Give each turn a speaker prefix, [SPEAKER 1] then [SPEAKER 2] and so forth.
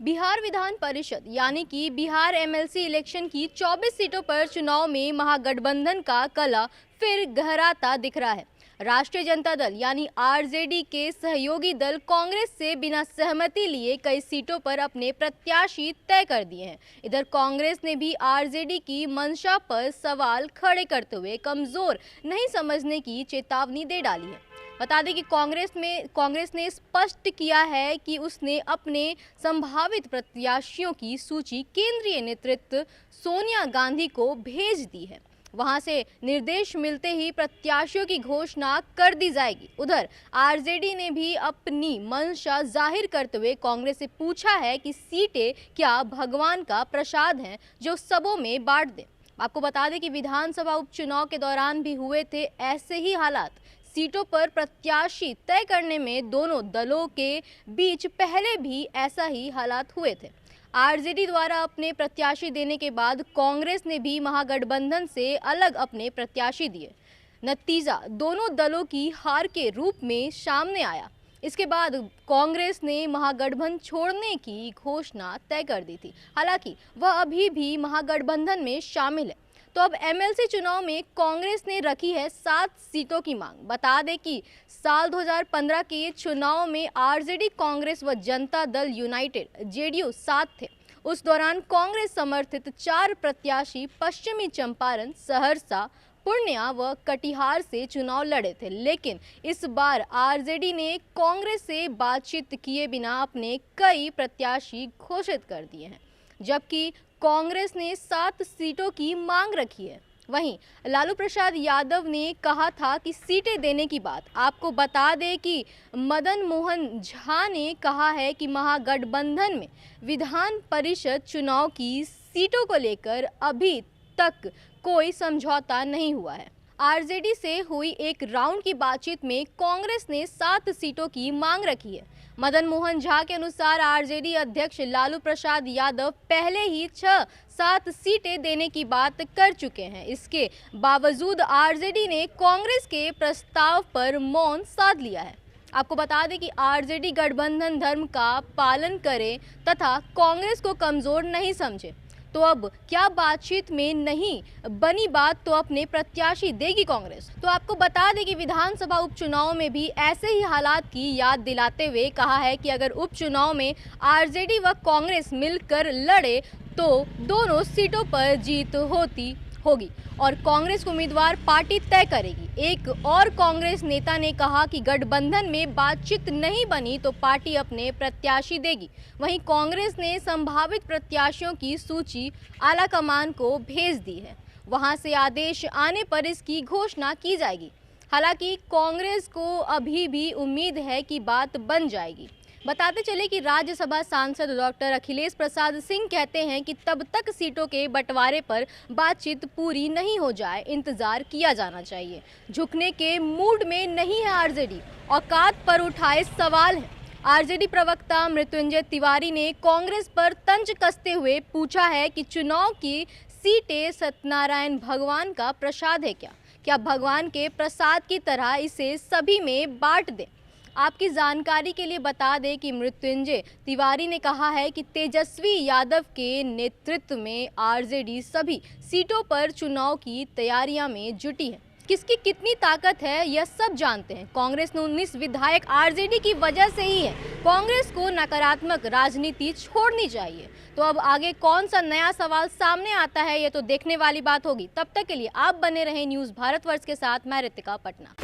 [SPEAKER 1] बिहार विधान परिषद यानी कि Bihar MLC election की 24 सीटों पर चुनाव में महागठबंधन का कला फिर गहराता दिख रहा है। राष्ट्रीय जनता दल यानी आरजेडी के सहयोगी दल कांग्रेस से बिना सहमति लिए कई सीटों पर अपने प्रत्याशी तय कर दिए हैं। इधर कांग्रेस ने भी आरजेडी की मंशा पर सवाल खड़े करते हुए कमजोर नहीं समझने की चेतावनी दे डाली है। बता दें कि कांग्रेस ने स्पष्ट किया है कि उसने अपने संभावित प्रत्याशियों की सूची केंद्रीय नेतृत्व सोनिया गांधी को भेज दी है। वहां से निर्देश मिलते ही प्रत्याशियों की घोषणा कर दी जाएगी। उधर आरजेडी ने भी अपनी मंशा जाहिर करते हुए कांग्रेस से पूछा है कि सीटें क्या भगवान का प्रसाद हैं जो सबों में बांट दें। आपको बता दें कि विधानसभा उपचुनाव के दौरान भी हुए थे ऐसे ही हालात। सीटों पर प्रत्याशी तय करने में दोनों दलों के बीच पहले भी ऐसा ही हालात हुए थे। आरजेडी द्वारा अपने प्रत्याशी देने के बाद कांग्रेस ने भी महागठबंधन से अलग अपने प्रत्याशी दिए। नतीजा दोनों दलों की हार के रूप में सामने आया। इसके बाद कांग्रेस ने महागठबंधन छोड़ने की घोषणा तय कर दी थी। हालांकि वह अभी भी महागठबंधन में शामिल है। तो अब एमएलसी चुनाव में कांग्रेस ने रखी है 7 सीटों की मांग। बता दें कि साल 2015 के चुनाव में आरजेडी, कांग्रेस व जनता दल यूनाइटेड जेडीयू साथ थे। उस दौरान कांग्रेस समर्थित 4 प्रत्याशी पश्चिमी चंपारण, सहरसा, पूर्णिया व कटिहार से चुनाव लड़े थे। लेकिन इस बार आरजेडी ने कांग्रेस से बातचीत किए बिना अपने कई प्रत्याशी घोषित कर दिए हैं, जबकि कांग्रेस ने 7 सीटों की मांग रखी है। वहीं लालू प्रसाद यादव ने कहा था कि सीटें देने की बात। आपको बता दें कि मदन मोहन झा ने कहा है कि महागठबंधन में विधान परिषद चुनाव की सीटों को लेकर अभी तक कोई समझौता नहीं हुआ है। आरजेडी से हुई एक राउंड की बातचीत में कांग्रेस ने 7 सीटों की मांग रखी है। मदन मोहन झा के अनुसार आरजेडी अध्यक्ष लालू प्रसाद यादव पहले ही 6-7 सीटें देने की बात कर चुके हैं। इसके बावजूद आरजेडी ने कांग्रेस के प्रस्ताव पर मौन साध लिया है। आपको बता दें कि आरजेडी गठबंधन धर्म का पालन करे तथा कांग्रेस को कमजोर नहीं समझे। तो अब क्या बातचीत में नहीं बनी बात तो अपने प्रत्याशी देगी कांग्रेस। तो आपको बता दें कि विधानसभा उपचुनाव में भी ऐसे ही हालात की याद दिलाते हुए कहा है कि अगर उपचुनाव में आरजेडी व कांग्रेस मिलकर लड़े तो दोनों सीटों पर जीत होगी और कांग्रेस उम्मीदवार पार्टी तय करेगी। एक और कांग्रेस नेता ने कहा कि गठबंधन में बातचीत नहीं बनी तो पार्टी अपने प्रत्याशी देगी। वहीं कांग्रेस ने संभावित प्रत्याशियों की सूची आला कमान को भेज दी है। वहां से आदेश आने पर इसकी घोषणा की जाएगी। हालांकि कांग्रेस को अभी भी उम्मीद है कि बात बन जाएगी। बताते चले कि राज्यसभा सांसद डॉक्टर अखिलेश प्रसाद सिंह कहते हैं कि तब तक सीटों के बंटवारे पर बातचीत पूरी नहीं हो जाए इंतजार किया जाना चाहिए। झुकने के मूड में नहीं है आरजेडी, औकात पर उठाए सवाल है। आरजेडी प्रवक्ता मृत्युंजय तिवारी ने कांग्रेस पर तंज कसते हुए पूछा है कि चुनाव की सीटें सत्यनारायण भगवान का प्रसाद है क्या भगवान के प्रसाद की तरह इसे सभी में बांट दें। आपकी जानकारी के लिए बता दें कि मृत्युंजय तिवारी ने कहा है कि तेजस्वी यादव के नेतृत्व में आरजेडी सभी सीटों पर चुनाव की तैयारियां में जुटी है। किसकी कितनी ताकत है यह सब जानते हैं। कांग्रेस ने 19 विधायक आरजेडी की वजह से ही है। कांग्रेस को नकारात्मक राजनीति छोड़नी चाहिए। तो अब आगे कौन सा नया सवाल सामने आता है ये तो देखने वाली बात होगी। तब तक के लिए आप बने रहें न्यूज़ भारतवर्ष के साथ। मैं रितिका पटना।